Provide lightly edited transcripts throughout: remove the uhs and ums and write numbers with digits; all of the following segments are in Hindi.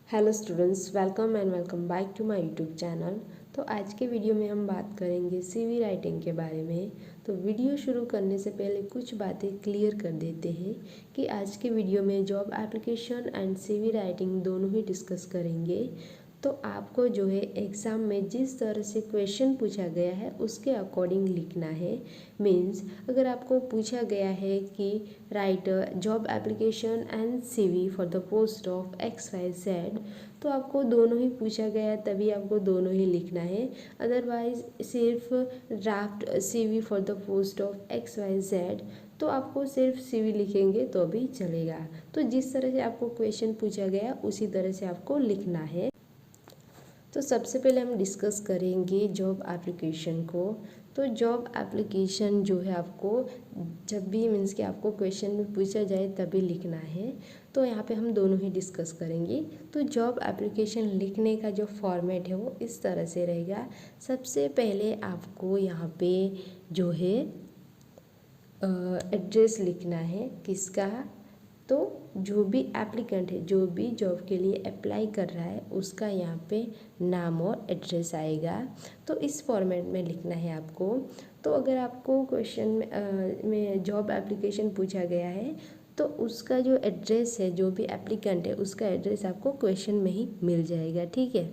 Hello students, welcome and welcome back to my YouTube channel. तो आज के वीडियो में हम बात करेंगे सीवी राइटिंग के बारे में। तो वीडियो शुरू करने से पहले कुछ बातें क्लियर कर देते हैं कि आज के वीडियो में job application and CV writing दोनों ही डिस्कस करेंगे। तो आपको जो है एग्ज़ाम में जिस तरह से क्वेश्चन पूछा गया है उसके अकॉर्डिंग लिखना है। मीन्स अगर आपको पूछा गया है कि right job application and CV for the post of XYZ, तो आपको दोनों ही पूछा गया है तभी आपको दोनों ही लिखना है। अदरवाइज सिर्फ draft CV for the post of XYZ तो आपको सिर्फ सीवी लिखेंगे तो भी चलेगा। तो जिस तरह से आपको क्वेश्चन पूछा गया उसी तरह से आपको लिखना है। तो सबसे पहले हम डिस्कस करेंगे जॉब एप्लीकेशन को। तो जॉब एप्लीकेशन जो है आपको जब भी मीन्स कि आपको क्वेश्चन में पूछा जाए तभी लिखना है। तो यहाँ पे हम दोनों ही डिस्कस करेंगे। तो जॉब एप्लीकेशन लिखने का जो फॉर्मेट है वो इस तरह से रहेगा। सबसे पहले आपको यहाँ पे जो है एड्रेस लिखना है किसका, तो जो भी एप्लीकेंट है, जो भी जॉब के लिए अप्लाई कर रहा है उसका यहाँ पे नाम और एड्रेस आएगा। तो इस फॉर्मेट में लिखना है आपको। तो अगर आपको क्वेश्चन में जॉब एप्लीकेशन पूछा गया है तो उसका जो एड्रेस है, जो भी एप्लीकेंट है उसका एड्रेस आपको क्वेश्चन में ही मिल जाएगा, ठीक है।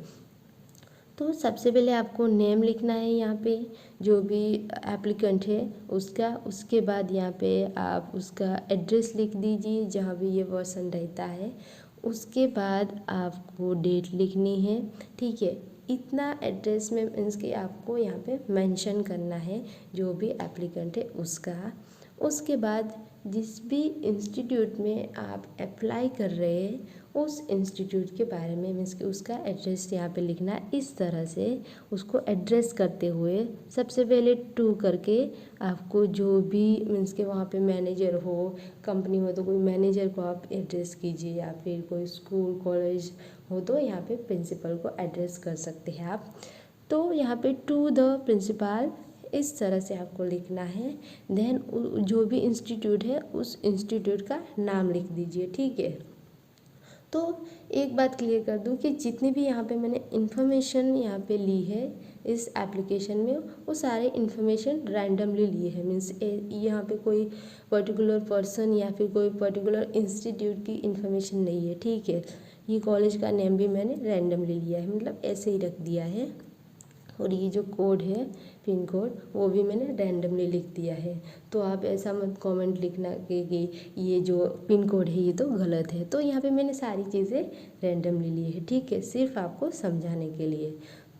तो सबसे पहले आपको नेम लिखना है यहाँ पे, जो भी एप्लीकेंट है उसका। उसके बाद यहाँ पे आप उसका एड्रेस लिख दीजिए जहाँ भी ये पर्सन रहता है। उसके बाद आपको डेट लिखनी है, ठीक है। इतना एड्रेस में मीन्स कि आपको यहाँ पे मेंशन करना है जो भी एप्लीकेंट है उसका। उसके बाद जिस भी इंस्टीट्यूट में आप अप्लाई कर रहे हैं उस इंस्टीट्यूट के बारे में मीन्स कि उसका एड्रेस यहाँ पे लिखना है। इस तरह से उसको एड्रेस करते हुए सबसे पहले टू करके आपको जो भी मीन्स कि वहाँ पे मैनेजर हो, कंपनी हो तो कोई मैनेजर को आप एड्रेस कीजिए, या फिर कोई स्कूल कॉलेज हो तो यहाँ पे प्रिंसिपल को एड्रेस कर सकते हैं आप। तो यहाँ पे टू द प्रिंसिपल इस तरह से आपको लिखना है। देन जो भी इंस्टीट्यूट है उस इंस्टीट्यूट का नाम लिख दीजिए, ठीक है। तो एक बात क्लियर कर दूं कि जितनी भी यहाँ पे मैंने इन्फॉर्मेशन यहाँ पे ली है इस एप्लीकेशन में वो सारे इन्फॉर्मेशन रैंडमली लिए हैं। मीन्स यहाँ पे कोई पर्टिकुलर पर्सन या फिर कोई पर्टिकुलर इंस्टीट्यूट की इन्फॉर्मेशन नहीं है, ठीक है। ये कॉलेज का नेम भी मैंने रैंडमली लिया है, मतलब ऐसे ही रख दिया है। और ये जो कोड है पिन कोड वो भी मैंने रैंडमली लिख दिया है। तो आप ऐसा मत कमेंट लिखना कि ये जो पिन कोड है ये तो गलत है। तो यहाँ पे मैंने सारी चीज़ें रैंडमली ली है, ठीक है, सिर्फ आपको समझाने के लिए।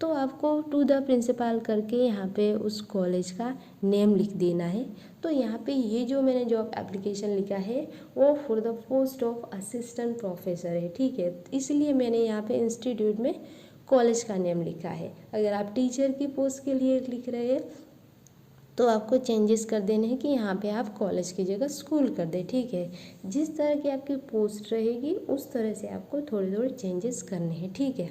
तो आपको टू द प्रिंसिपल करके यहाँ पे उस कॉलेज का नेम लिख देना है। तो यहाँ पे ये जो मैंने जॉब एप्लीकेशन लिखा है वो for the post of assistant professor है, ठीक है। इसलिए मैंने यहाँ पे इंस्टीट्यूट में कॉलेज का नेम लिखा है। अगर आप टीचर की पोस्ट के लिए लिख रहे हैं तो आपको चेंजेस कर देने हैं कि यहाँ पे आप कॉलेज की जगह स्कूल कर दें, ठीक है। जिस तरह की आपकी पोस्ट रहेगी उस तरह से आपको थोड़े थोड़े चेंजेस करने हैं, ठीक है।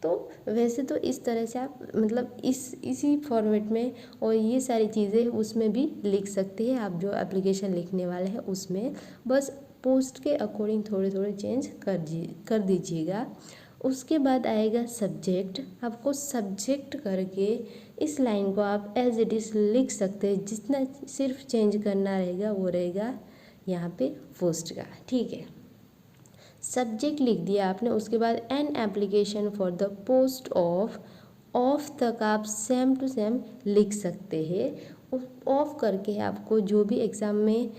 तो वैसे तो इस तरह से आप मतलब इसी फॉर्मेट में और ये सारी चीज़ें उसमें भी लिख सकते हैं आप, जो एप्लीकेशन लिखने वाले हैं उसमें। बस पोस्ट के अकॉर्डिंग थोड़े थोड़े चेंज कर दीजिएगा। उसके बाद आएगा सब्जेक्ट। आपको सब्जेक्ट करके इस लाइन को आप एज इट इज़ लिख सकते हैं। जितना सिर्फ चेंज करना रहेगा वो रहेगा यहाँ पे पोस्ट का, ठीक है। सब्जेक्ट लिख दिया आपने। उसके बाद an application for the post of तक आप सेम टू सेम लिख सकते हैं। ऑफ करके आपको जो भी एग्ज़ाम में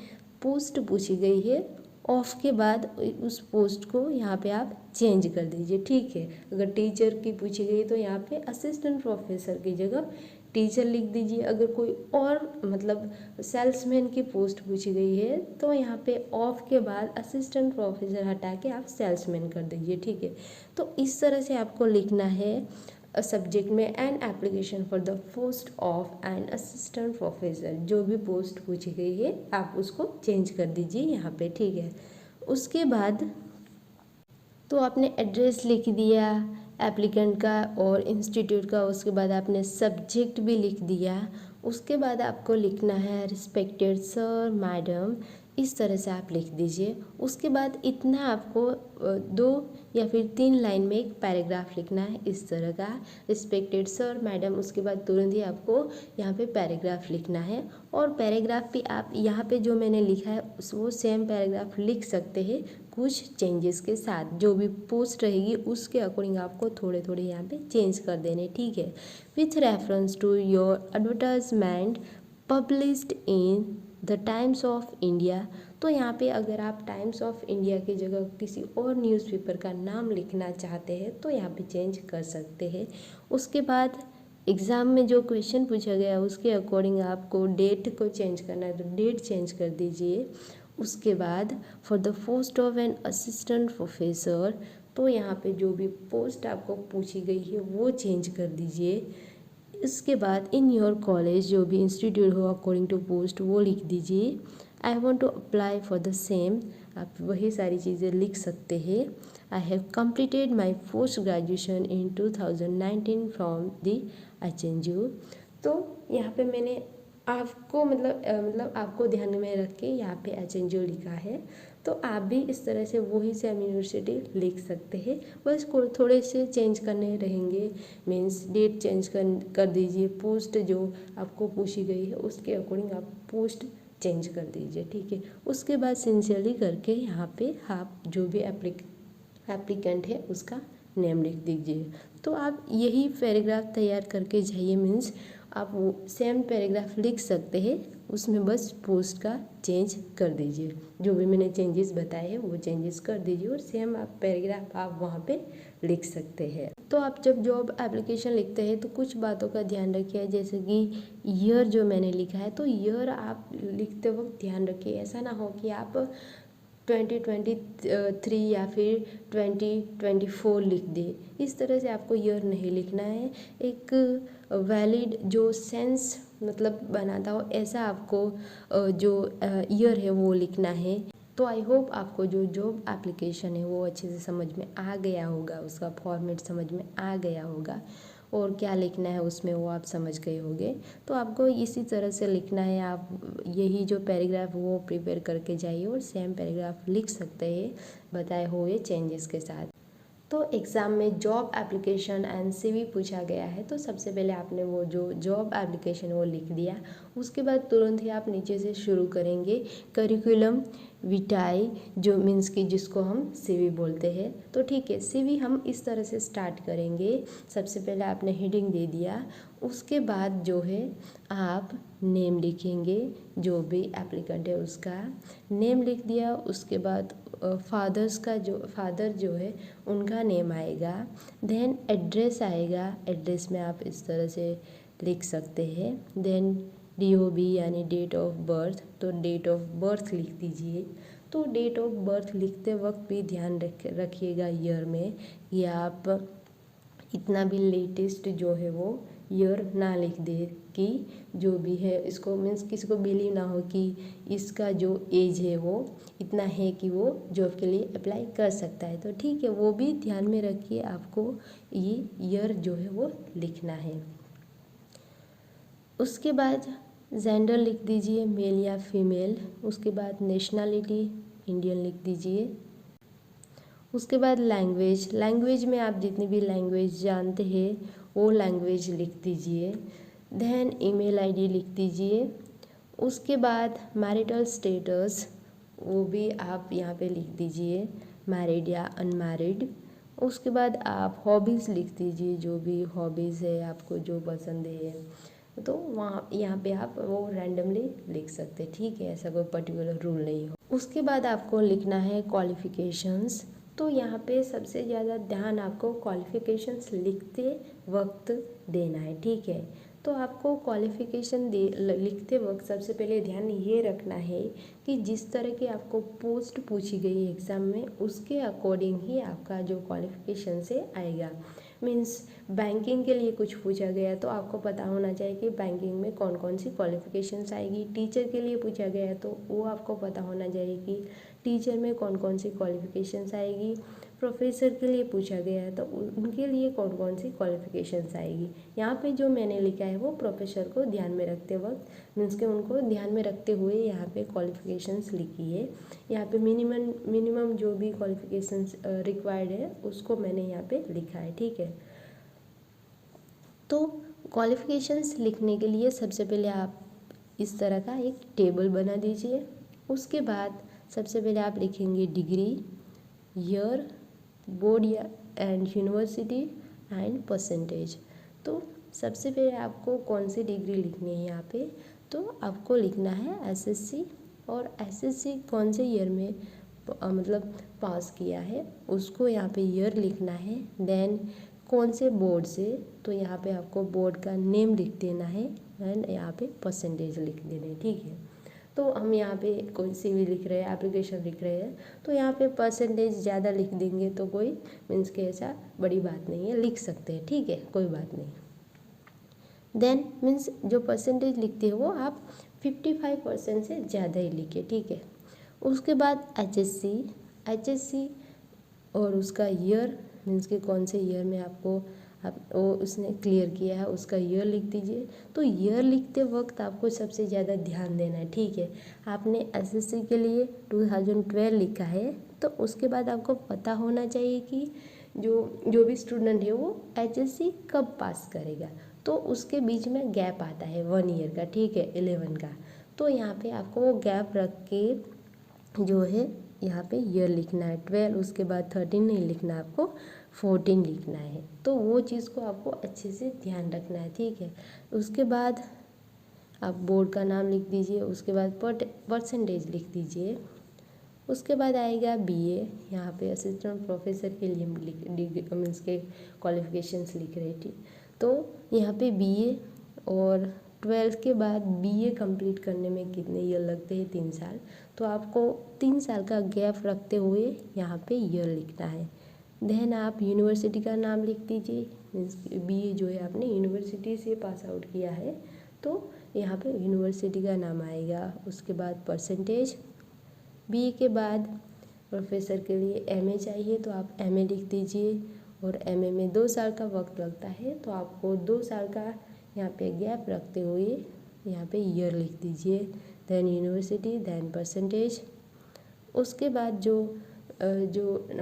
पोस्ट पूछी गई है ऑफ के बाद उस पोस्ट को यहाँ पे आप चेंज कर दीजिए, ठीक है। अगर टीचर की पूछी गई तो यहाँ पे असिस्टेंट प्रोफेसर की जगह टीचर लिख दीजिए। अगर कोई और मतलब सेल्समैन की पोस्ट पूछी गई है तो यहाँ पे ऑफ के बाद असिस्टेंट प्रोफेसर हटा के आप सेल्समैन कर दीजिए, ठीक है। तो इस तरह से आपको लिखना है सब्जेक्ट में an application for the post of N assistant professor. जो भी पोस्ट पूछी गई है आप उसको चेंज कर दीजिए यहाँ पे, ठीक है। उसके बाद तो आपने एड्रेस लिख दिया एप्लीकेंट का और इंस्टीट्यूट का। उसके बाद आपने सब्जेक्ट भी लिख दिया। उसके बाद आपको लिखना है रिस्पेक्टेड सर मैडम इस तरह से आप लिख दीजिए। उसके बाद इतना आपको 2 या फिर 3 लाइन में एक पैराग्राफ लिखना है इस तरह का, रिस्पेक्टेड सर मैडम। उसके बाद तुरंत ही आपको यहाँ पे पैराग्राफ लिखना है। और पैराग्राफ भी आप यहाँ पे जो मैंने लिखा है वो सेम पैराग्राफ लिख सकते हैं कुछ चेंजेस के साथ। जो भी पोस्ट रहेगी उसके अकॉर्डिंग आपको थोड़े थोड़े यहाँ पे चेंज कर देने, ठीक है। With reference to your advertisement published in the Times of India. तो यहाँ पे अगर आप टाइम्स ऑफ इंडिया की जगह किसी और न्यूज़पेपर का नाम लिखना चाहते हैं तो यहाँ पे चेंज कर सकते हैं। उसके बाद एग्ज़ाम में जो क्वेश्चन पूछा गया उसके अकॉर्डिंग आपको डेट को चेंज करना है तो डेट चेंज कर दीजिए। उसके बाद for the post of N assistant professor, तो यहाँ पे जो भी पोस्ट आपको पूछी गई है वो चेंज कर दीजिए। इसके बाद इन योर कॉलेज जो भी इंस्टीट्यूट हो अकॉर्डिंग टू पोस्ट वो लिख दीजिए। I want to apply for the same, आप वही सारी चीज़ें लिख सकते हैं। I have completed my post graduation in 2019 from the HNU। तो यहाँ पे मैंने आपको मतलब आपको ध्यान में रख के यहाँ पे HNU लिखा है। तो आप भी इस तरह से वही सेम यूनिवर्सिटी लिख सकते हैं, बस थोड़े से चेंज करने रहेंगे। मीन्स डेट चेंज कर दीजिए, पोस्ट जो आपको पूछी गई है उसके अकॉर्डिंग आप पोस्ट चेंज कर दीजिए, ठीक है। उसके बाद सिंसियरली करके यहाँ पे आप जो भी एप्लीकेंट है उसका नेम लिख दीजिए। तो आप यही पैराग्राफ तैयार करके जाइए। मीन्स आप वो सेम पैराग्राफ लिख सकते हैं, उसमें बस पोस्ट का चेंज कर दीजिए। जो भी मैंने चेंजेस बताए हैं वो चेंजेस कर दीजिए और सेम आप पैराग्राफ आप वहाँ पे लिख सकते हैं। तो आप जब जॉब एप्लीकेशन लिखते हैं तो कुछ बातों का ध्यान रखिए, जैसे कि ईयर जो मैंने लिखा है तो ईयर आप लिखते वक्त ध्यान रखिए। ऐसा ना हो कि आप 2023 या फिर 2024 लिख दे, इस तरह से आपको ईयर नहीं लिखना है। एक वैलिड जो सेंस मतलब बनाता हो ऐसा आपको जो ईयर है वो लिखना है। तो आई होप आपको जो जॉब एप्लीकेशन है वो अच्छे से समझ में आ गया होगा, उसका फॉर्मेट समझ में आ गया होगा और क्या लिखना है उसमें वो आप समझ गए होंगे। तो आपको इसी तरह से लिखना है। आप यही जो पैराग्राफ वो प्रिपेयर करके जाइए और सेम पैराग्राफ लिख सकते हैं बताए हुए चेंजेस के साथ। तो एग्ज़ाम में जॉब एप्लीकेशन एंड CV पूछा गया है, तो सबसे पहले आपने वो जो जॉब एप्लीकेशन वो लिख दिया। उसके बाद तुरंत ही आप नीचे से शुरू करेंगे करिकुलम विटाई, जो मीन्स कि जिसको हम CV बोलते हैं। तो ठीक है, CV हम इस तरह से स्टार्ट करेंगे। सबसे पहले आपने हेडिंग दे दिया, उसके बाद जो है आप नेम लिखेंगे, जो भी एप्लीकेंट है उसका नेम लिख दिया। उसके बाद फादर जो है उनका नेम आएगा। देन एड्रेस आएगा, एड्रेस में आप इस तरह से लिख सकते हैं। देन DOB यानी डेट ऑफ बर्थ, तो डेट ऑफ बर्थ लिख दीजिए। तो डेट ऑफ बर्थ लिखते वक्त भी ध्यान रखिएगा ईयर में, या आप इतना भी लेटेस्ट जो है वो ईयर ना लिख दे कि जो भी है इसको मीन्स किसी को बिलीव ना हो कि इसका जो एज है वो इतना है कि वो जॉब के लिए अप्लाई कर सकता है। तो ठीक है, वो भी ध्यान में रखिए, आपको ये ईयर जो है वो लिखना है। उसके बाद जेंडर लिख दीजिए, मेल या फीमेल। उसके बाद नेशनलिटी इंडियन लिख दीजिए। उसके बाद लैंग्वेज में आप जितनी भी लैंग्वेज जानते हैं वो लैंग्वेज लिख दीजिए। देन ईमेल ID लिख दीजिए। उसके बाद मैरिटल स्टेटस वो भी आप यहाँ पे लिख दीजिए, मैरिड या अनमैरिड। उसके बाद आप हॉबीज़ लिख दीजिए, जो भी हॉबीज़ है आपको जो पसंद है, तो वहाँ यहाँ पे आप वो रैंडमली लिख सकते हैं, ठीक है, ऐसा कोई पर्टिकुलर रूल नहीं हो। उसके बाद आपको लिखना है क्वालिफ़िकेशंस। तो यहाँ पे सबसे ज़्यादा ध्यान आपको क्वालिफ़िकेशंस लिखते वक्त देना है, ठीक है। तो आपको क्वालिफ़िकेशन लिखते वक्त सबसे पहले ध्यान ये रखना है कि जिस तरह की आपको पोस्ट पूछी गई एग्ज़ाम में उसके अकॉर्डिंग ही आपका जो क्वालिफ़िकेशन से आएगा। मीन्स बैंकिंग के लिए कुछ पूछा गया तो आपको पता होना चाहिए कि बैंकिंग में कौन कौन सी क्वालिफ़िकेशंस आएगी। टीचर के लिए पूछा गया तो वो आपको पता होना चाहिए कि टीचर में कौन कौन सी क्वालिफ़िकेशंस आएगी। प्रोफेसर के लिए पूछा गया है तो उनके लिए कौन कौन सी क्वालिफिकेशंस आएगी। यहाँ पे जो मैंने लिखा है वो प्रोफेसर को ध्यान में रखते वक्त मीन्स के उनको ध्यान में रखते हुए यहाँ पे क्वालिफिकेशंस लिखी है। यहाँ पे मिनिमम जो भी क्वालिफिकेशंस रिक्वायर्ड है उसको मैंने यहाँ पे लिखा है, ठीक है। तो क्वालिफिकेशंस लिखने के लिए सबसे पहले आप इस तरह का एक टेबल बना दीजिए। उसके बाद सबसे पहले आप लिखेंगे डिग्री, ईयर, बोर्ड या एंड यूनिवर्सिटी एंड परसेंटेज। तो सबसे पहले आपको कौन सी डिग्री लिखनी है यहाँ पे, तो आपको लिखना है एसएससी, और एसएससी कौन से ईयर में मतलब पास किया है उसको यहाँ पे ईयर लिखना है। देन कौन से बोर्ड से, तो यहाँ पे आपको बोर्ड का नेम लिख देना है एंड यहाँ पे परसेंटेज लिख देना है, ठीक है। तो हम यहाँ पे कोई सीवी लिख रहे हैं, एप्लीकेशन लिख रहे हैं, तो यहाँ पे परसेंटेज ज़्यादा लिख देंगे तो कोई मीन्स के ऐसा बड़ी बात नहीं है, लिख सकते हैं, ठीक है, कोई बात नहीं। देन मीन्स जो परसेंटेज लिखते हो वो आप 55% से ज़्यादा ही लिखिए, ठीक है। उसके बाद एचएससी और उसका ईयर मीन्स के कौन से ईयर में आपको वो उसने क्लियर किया है उसका ईयर लिख दीजिए। तो ईयर लिखते वक्त आपको सबसे ज़्यादा ध्यान देना है, ठीक है। आपने एसएससी के लिए 2012 लिखा है तो उसके बाद आपको पता होना चाहिए कि जो भी स्टूडेंट है वो एचएससी कब पास करेगा। तो उसके बीच में गैप आता है 1 ईयर का, ठीक है, 11 का। तो यहाँ पे आपको वो गैप रख के जो है यहाँ पे ईयर लिखना है 12, उसके बाद 13 नहीं लिखना, आपको 14 लिखना है। तो वो चीज़ को आपको अच्छे से ध्यान रखना है, ठीक है। उसके बाद आप बोर्ड का नाम लिख दीजिए, उसके बाद परसेंटेज लिख दीजिए। उसके बाद आएगा बीए, यहाँ पे असिस्टेंट प्रोफेसर के लिए मीन्स के क्वालिफिकेशंस लिख रहे थे। तो यहाँ पे बीए और 12 के बाद बीए कंप्लीट करने में कितने ईयर लगते हैं, 3 साल। तो आपको 3 साल का गैप रखते हुए यहाँ पे ईयर लिखना है। देन आप यूनिवर्सिटी का नाम लिख दीजिए, मीन्स बीए जो है आपने यूनिवर्सिटी से पास आउट किया है तो यहाँ पे यूनिवर्सिटी का नाम आएगा। उसके बाद परसेंटेज, बीए के बाद प्रोफेसर के लिए एमए चाहिए तो आप एमए लिख दीजिए, और एमए में 2 साल का वक्त लगता है तो आपको 2 साल का यहाँ पे गैप रखते हुए यहाँ पे ईयर लिख दीजिए। Then university, then percentage. उसके बाद जो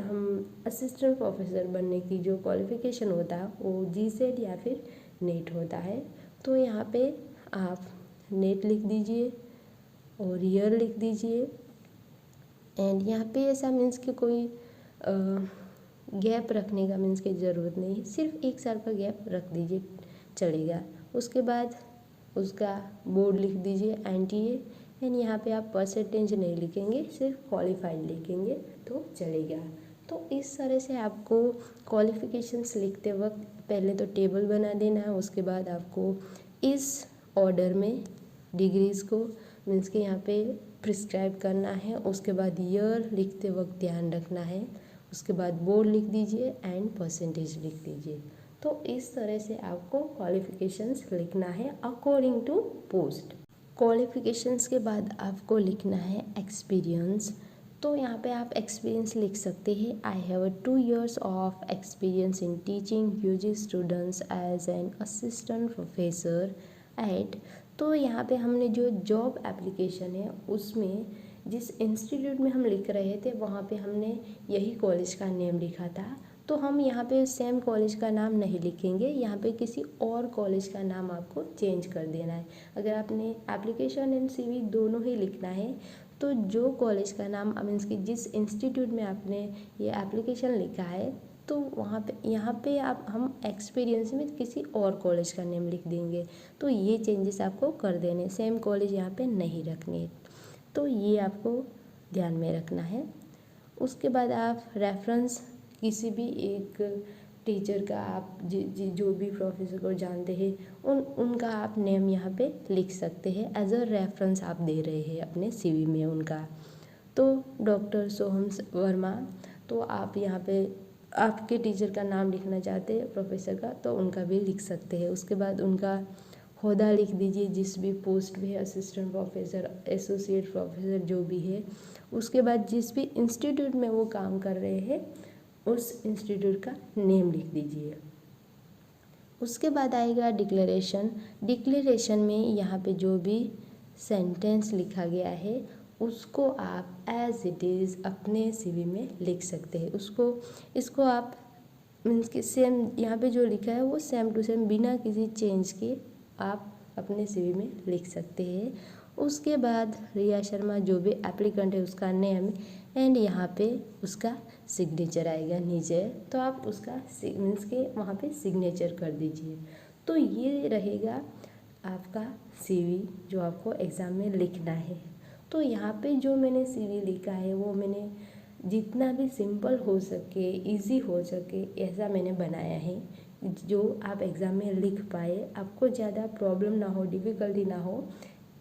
हम असिस्टेंट प्रोफेसर बनने की जो क्वालिफ़िकेशन होता है वो जीसेट या फिर नेट होता है। तो यहाँ पे आप नेट लिख दीजिए और ईयर लिख दीजिए। एंड यहाँ पे ऐसा मीन्स कि कोई गैप रखने का मीन्स की ज़रूरत नहीं है, सिर्फ 1 साल का गैप रख दीजिए चलेगा। उसके बाद उसका बोर्ड लिख दीजिए एनटीए, एंड यहाँ पे आप परसेंटेज नहीं लिखेंगे, सिर्फ क्वालिफाइड लिखेंगे तो चलेगा। तो इस तरह से आपको क्वालिफ़िकेशंस लिखते वक्त पहले तो टेबल बना देना है, उसके बाद आपको इस ऑर्डर में डिग्रीज़ को मीन्स के यहाँ पे प्रिस्क्राइब करना है। उसके बाद ईयर लिखते वक्त ध्यान रखना है, उसके बाद बोर्ड लिख दीजिए एंड परसेंटेज लिख दीजिए। तो इस तरह से आपको क्वालिफ़िकेशंस लिखना है अकॉर्डिंग टू पोस्ट। क्वालिफ़िकेशंस के बाद आपको लिखना है एक्सपीरियंस। तो यहाँ पे आप एक्सपीरियंस लिख सकते हैं, I have 2 years of experience in teaching UG students as an assistant professor at. तो यहाँ पे हमने जो जॉब एप्लीकेशन है उसमें जिस इंस्टीट्यूट में हम लिख रहे थे वहाँ पे हमने यही कॉलेज का नेम लिखा था, तो हम यहाँ पे सेम कॉलेज का नाम नहीं लिखेंगे, यहाँ पे किसी और कॉलेज का नाम आपको चेंज कर देना है। अगर आपने एप्लीकेशन एंड सीवी दोनों ही लिखना है तो जो कॉलेज का नाम मीन्स कि जिस इंस्टीट्यूट में आपने ये एप्लीकेशन लिखा है तो वहाँ पे यहाँ पे हम एक्सपीरियंस में किसी और कॉलेज का नेम लिख देंगे। तो ये चेंजेस आपको कर देने, सेम कॉलेज यहाँ पे नहीं रखने, तो ये आपको ध्यान में रखना है। उसके बाद आप रेफरेंस किसी भी एक टीचर का आप जो भी प्रोफेसर को जानते हैं उनका आप नेम यहाँ पे लिख सकते हैं, एज अ रेफरेंस आप दे रहे हैं अपने सीवी में उनका। तो डॉक्टर सोहम वर्मा, तो आप यहाँ पे आपके टीचर का नाम लिखना चाहते हैं प्रोफेसर का तो उनका भी लिख सकते हैं। उसके बाद उनका ओहदा लिख दीजिए, जिस भी पोस्ट पे है, असिस्टेंट प्रोफेसर, एसोसिएट प्रोफेसर जो भी है। उसके बाद जिस भी इंस्टीट्यूट में वो काम कर रहे हैं उस इंस्टीट्यूट का नेम लिख दीजिए। उसके बाद आएगा डिक्लेरेशन। डिक्लेरेशन में यहाँ पे जो भी सेंटेंस लिखा गया है उसको आप एज इट इज़ अपने सीवी में लिख सकते हैं। इसको आप मीन्स कि सेम यहाँ पे जो लिखा है वो सेम टू सेम बिना किसी चेंज के आप अपने सीवी में लिख सकते हैं। उसके बाद रिया शर्मा जो भी एप्लीकेंट है उसका नेम एंड यहाँ पे उसका सिग्नेचर आएगा नीचे, तो आप उसका मीन्स के वहाँ पे सिग्नेचर कर दीजिए। तो ये रहेगा आपका सीवी जो आपको एग्ज़ाम में लिखना है। तो यहाँ पे जो मैंने सीवी लिखा है वो मैंने जितना भी सिंपल हो सके, इजी हो सके ऐसा मैंने बनाया है, जो आप एग्ज़ाम में लिख पाए, आपको ज़्यादा प्रॉब्लम ना हो, डिफ़िकल्टी ना हो।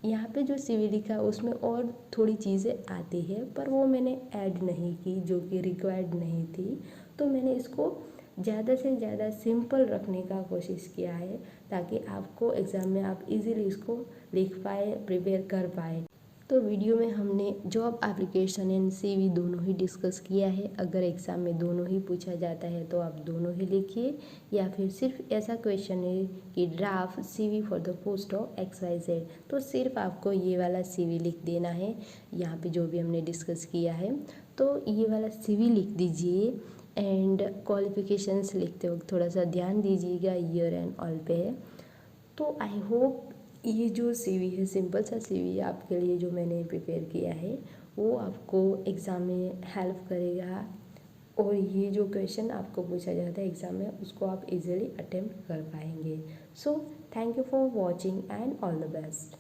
यहाँ पे जो सीवी लिखा है उसमें और थोड़ी चीज़ें आती है पर वो मैंने ऐड नहीं की जो कि रिक्वायर्ड नहीं थी। तो मैंने इसको ज़्यादा से ज़्यादा सिंपल रखने का कोशिश किया है ताकि आपको एग्ज़ाम में आप इजीली इसको लिख पाए, प्रिपेयर कर पाए। तो वीडियो में हमने जॉब एप्लीकेशन एंड सीवी दोनों ही डिस्कस किया है। अगर एग्ज़ाम में दोनों ही पूछा जाता है तो आप दोनों ही लिखिए, या फिर सिर्फ ऐसा क्वेश्चन है कि draft CV for the post of XYZ, तो सिर्फ आपको ये वाला सीवी लिख देना है। यहाँ पे जो भी हमने डिस्कस किया है तो ये वाला सीवी लिख दीजिए एंड क्वालिफिकेशंस लिखते वक्त थोड़ा सा ध्यान दीजिएगा ईयर एंड ऑल पे। तो आई होप ये जो सीवी है, सिंपल सा सीवी आपके लिए जो मैंने प्रिपेयर किया है वो आपको एग्ज़ाम में हेल्प करेगा, और ये जो क्वेश्चन आपको पूछा जाता है एग्ज़ाम में उसको आप इजीली अटेम्प्ट कर पाएंगे। So thank you for watching and all the best.